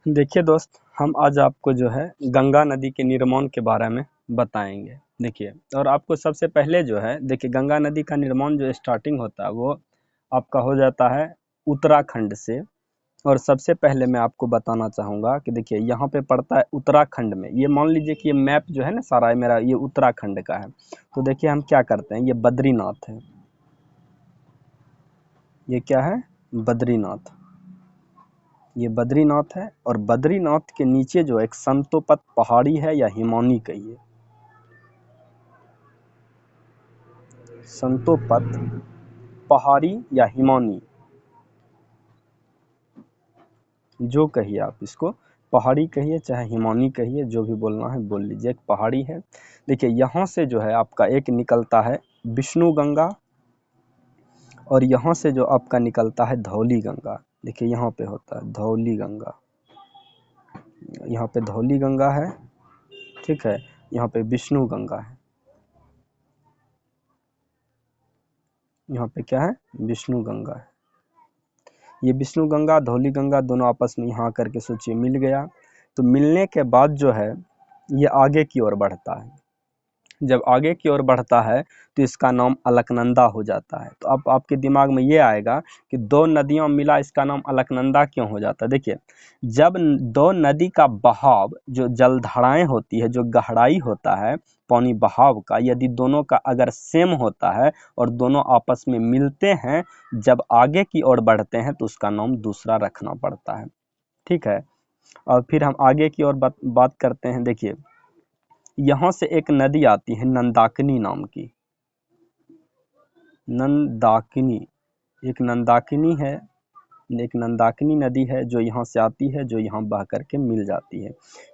देखिए दोस्त, हम आज आपको जो है गंगा नदी के निर्माण के बारे में बताएंगे। देखिए, और आपको सबसे पहले जो है, देखिए गंगा नदी का निर्माण जो स्टार्टिंग होता है वो आपका हो जाता है उत्तराखंड से। और सबसे पहले मैं आपको बताना चाहूँगा कि देखिए यहाँ पे पड़ता है उत्तराखंड में। ये मान लीजिए कि ये मैप जो है ना सारा मेरा, ये उत्तराखंड का है। तो देखिए हम क्या करते हैं, ये बद्रीनाथ है। ये क्या है? बद्रीनाथ। ये बद्रीनाथ है, और बद्रीनाथ के नीचे जो एक संतोपत पहाड़ी है, या हिमानी कहिए, संतोपत पहाड़ी या हिमानी, जो कहिए आप इसको, पहाड़ी कहिए चाहे हिमानी कहिए, जो भी बोलना है बोल लीजिए, एक पहाड़ी है। देखिए यहाँ से जो है आपका एक निकलता है विष्णु गंगा, और यहाँ से जो आपका निकलता है धौली गंगा। देखिए यहाँ पे होता है धौली गंगा, यहाँ पे धौली गंगा है, ठीक है। यहाँ पे विष्णु गंगा है, यहाँ पे क्या है? विष्णु गंगा है। ये विष्णु गंगा धौली गंगा दोनों आपस में यहाँ करके सोचिए मिल गया। तो मिलने के बाद जो है ये आगे की ओर बढ़ता है। जब आगे की ओर बढ़ता है तो इसका नाम अलकनंदा हो जाता है। तो अब आपके दिमाग में ये आएगा कि दो नदियां मिला, इसका नाम अलकनंदा क्यों हो जाता है। देखिए, जब दो नदी का बहाव, जो जलधाराएं होती है, जो गहराई होता है पानी बहाव का, यदि दोनों का अगर सेम होता है और दोनों आपस में मिलते हैं, जब आगे की ओर बढ़ते हैं तो उसका नाम दूसरा रखना पड़ता है, ठीक है। और फिर हम आगे की ओर बात करते हैं। देखिए यहाँ से एक नदी आती है नंदाकिनी नाम की, नंदाकिनी, एक नंदाकिनी है, एक नंदाकिनी नदी है जो यहाँ से आती है, जो यहाँ बह करके मिल जाती है।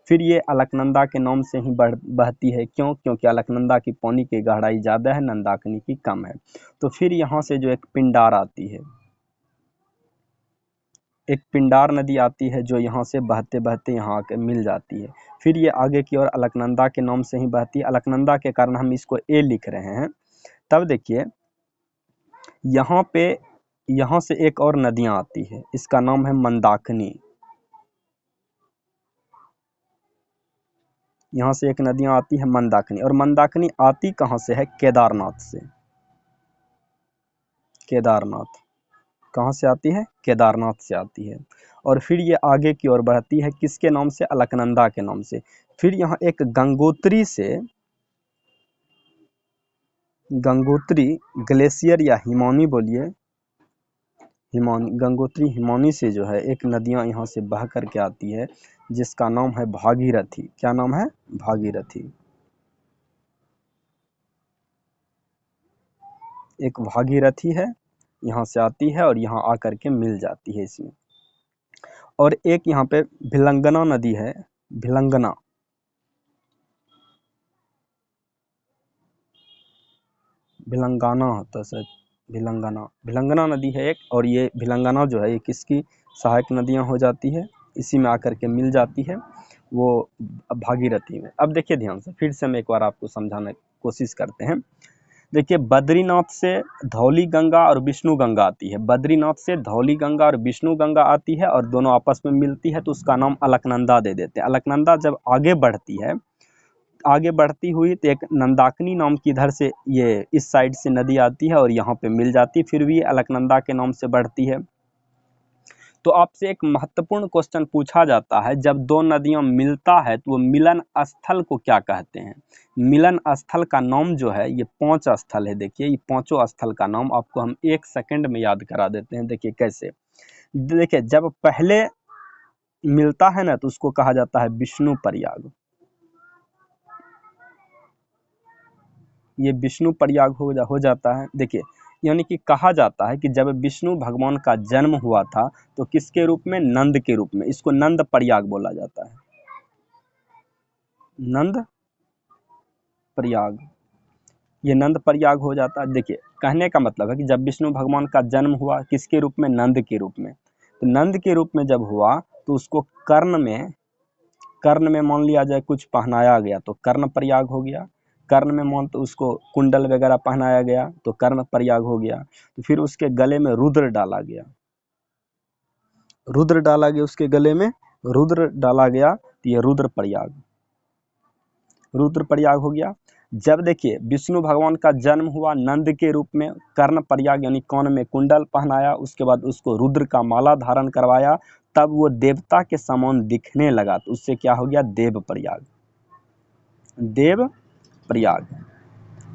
फिर ये अलकनंदा के नाम से ही बहती है। क्यों? क्योंकि अलकनंदा की पानी की गहराई ज़्यादा है, नंदाकिनी की कम है। तो फिर यहाँ से जो एक पिंडार आती है, एक पिंडार नदी आती है, जो यहाँ से बहते बहते यहाँ आके मिल जाती है। फिर ये आगे की ओर अलकनंदा के नाम से ही बहती है। अलकनंदा के कारण हम इसको ए लिख रहे हैं। तब देखिए यहाँ पे, यहाँ से एक और नदियाँ आती है, इसका नाम है मंदाकिनी। यहाँ से एक नदियाँ आती है मंदाकिनी, और मंदाकिनी आती कहाँ से है? केदारनाथ से। केदारनाथ कहाँ से आती है? केदारनाथ से आती है। और फिर ये आगे की ओर बढ़ती है, किसके नाम से? अलकनंदा के नाम से। फिर यहाँ एक गंगोत्री से, गंगोत्री ग्लेशियर या हिमानी बोलिए, हिमानी, गंगोत्री हिमानी से जो है एक नदियाँ यहाँ से बह करके आती है, जिसका नाम है भागीरथी। क्या नाम है? भागीरथी। एक भागीरथी है, यहाँ से आती है और यहाँ आकर के मिल जाती है इसमें। और एक यहाँ पे भिलंगना नदी है, भिलंगना, भिलंगाना होता है सर, भिलंगना, भिलंगना नदी है एक। और ये भिलंगना जो है ये किसकी सहायक नदियाँ हो जाती है? इसी में आकर के मिल जाती है, वो भागीरथी में। अब देखिए ध्यान से, फिर से मैं एक बार आपको समझाने की कोशिश करते हैं। देखिए बद्रीनाथ से धौली गंगा और विष्णु गंगा आती है। बद्रीनाथ से धौली गंगा और विष्णु गंगा आती है, और दोनों आपस में मिलती है, तो उसका नाम अलकनंदा दे देते हैं। अलकनंदा जब आगे बढ़ती है, आगे बढ़ती हुई तो एक नंदाकिनी नाम की इधर से, ये इस साइड से नदी आती है और यहाँ पे मिल जाती है, फिर भी अलकनंदा के नाम से बढ़ती है। तो आपसे एक महत्वपूर्ण क्वेश्चन पूछा जाता है, जब दो नदियां मिलता है तो वो मिलन स्थल को क्या कहते हैं? मिलन स्थल का नाम जो है, ये 5 स्थल है। देखिए ये पांचों स्थल का नाम आपको हम 1 सेकंड में याद करा देते हैं। देखिए कैसे। देखिए जब पहले मिलता है ना, तो उसको कहा जाता है विष्णु प्रयाग। ये विष्णु प्रयाग हो जाता है। देखिए यानी कि कहा जाता है कि जब विष्णु भगवान का जन्म हुआ था तो किसके रूप में? नंद के रूप में। इसको नंद प्रयाग बोला जाता है, नंद प्रयाग। ये नंद प्रयाग हो जाता है। देखिए कहने का मतलब है कि जब विष्णु भगवान का जन्म हुआ किसके रूप में? नंद के रूप में। तो नंद के रूप में जब हुआ तो उसको कर्ण में मान लिया जाए कुछ पहनाया गया तो कर्ण प्रयाग हो गया। कर्ण में मान तो उसको कुंडल वगैरह पहनाया गया तो कर्ण प्रयाग हो गया। तो फिर उसके गले में रुद्र डाला गया, रुद्र डाला गया उसके गले में, रुद्र डाला गया तो ये रुद्रप्रयाग, रुद्रप्रयाग हो गया। जब देखिए विष्णु भगवान का जन्म हुआ नंद के रूप में, कर्णप्रयाग यानी कान में कुंडल पहनाया, उसके बाद उसको रुद्र का माला धारण करवाया, तब वो देवता के समान दिखने लगा, तो उससे क्या हो गया, देवप्रयाग, देवप्रयाग।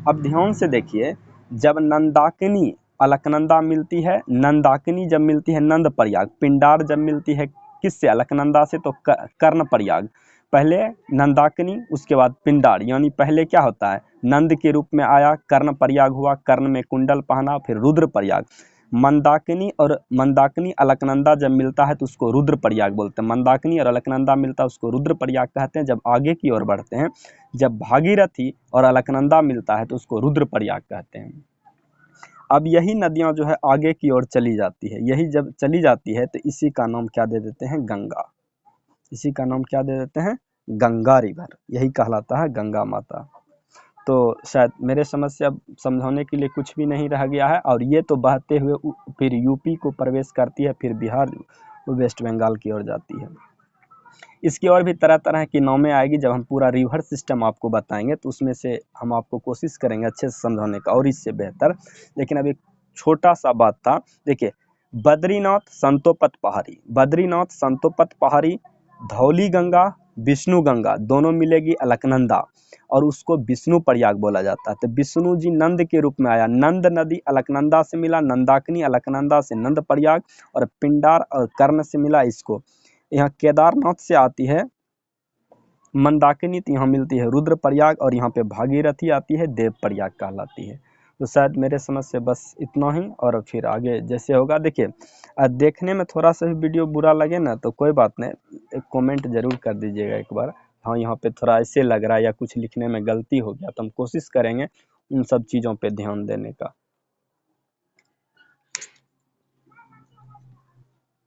अब ध्यान से देखिए, जब नंदाकिनी अलकनंदा मिलती है, नंदाकिनी जब मिलती है नंदप्रयाग, पिंडार जब मिलती है किससे, अलकनंदा से, तो कर्णप्रयाग। पहले नंदाकिनी उसके बाद पिंडार, यानी पहले क्या होता है, नंद के रूप में आया, कर्णप्रयाग हुआ, कर्ण में कुंडल पहना, फिर रुद्रप्रयाग। मंदाकिनी अलकनंदा जब मिलता है तो उसको रुद्रप्रयाग बोलते हैं, मंदाकिनी और अलकनंदा मिलता है उसको रुद्रप्रयाग कहते हैं। जब आगे की ओर बढ़ते हैं, जब भागीरथी और अलकनंदा मिलता है तो उसको रुद्रप्रयाग कहते हैं। अब यही नदियां जो है आगे की ओर चली जाती है, यही जब चली जाती है तो इसी का नाम क्या दे देते हैं, गंगा, इसी का नाम क्या दे देते हैं, गंगा रिवर, यही कहलाता है गंगा माता। तो शायद मेरे समझ से अब समझाने के लिए कुछ भी नहीं रह गया है। और ये तो बहते हुए फिर यूपी को प्रवेश करती है, फिर बिहार, वेस्ट बंगाल की ओर जाती है। इसकी और भी तरह तरह की नामें आएगी, जब हम पूरा रिवर सिस्टम आपको बताएंगे तो उसमें से हम आपको कोशिश करेंगे अच्छे से समझाने का और इससे बेहतर। लेकिन अब एक छोटा सा बात था, देखिए बद्रीनाथ संतोपत पहाड़ी, बद्रीनाथ संतोपत पहाड़ी, धौली गंगा, विष्णु गंगा दोनों मिलेगी अलकनंदा, और उसको विष्णु प्रयाग बोला जाता है। तो विष्णु जी नंद के रूप में आया, नंद नदी अलकनंदा से मिला, नंदाकिनी अलकनंदा से नंद प्रयाग, और पिंडार और कर्ण से मिला इसको। यहाँ केदारनाथ से आती है मंदाकिनी, तो यहाँ मिलती है रुद्रप्रयाग, और यहाँ पे भागीरथी आती है देवप्रयाग कहलाती है। तो शायद मेरे समझ से बस इतना ही, और फिर आगे जैसे होगा। देखिए देखने में थोड़ा सा भी वीडियो बुरा लगे ना तो कोई बात नहीं, एक कमेंट जरूर कर दीजिएगा एक बार, हाँ यहाँ पे थोड़ा ऐसे लग रहा है या कुछ लिखने में गलती हो गया, तो हम कोशिश करेंगे उन सब चीज़ों पे ध्यान देने का।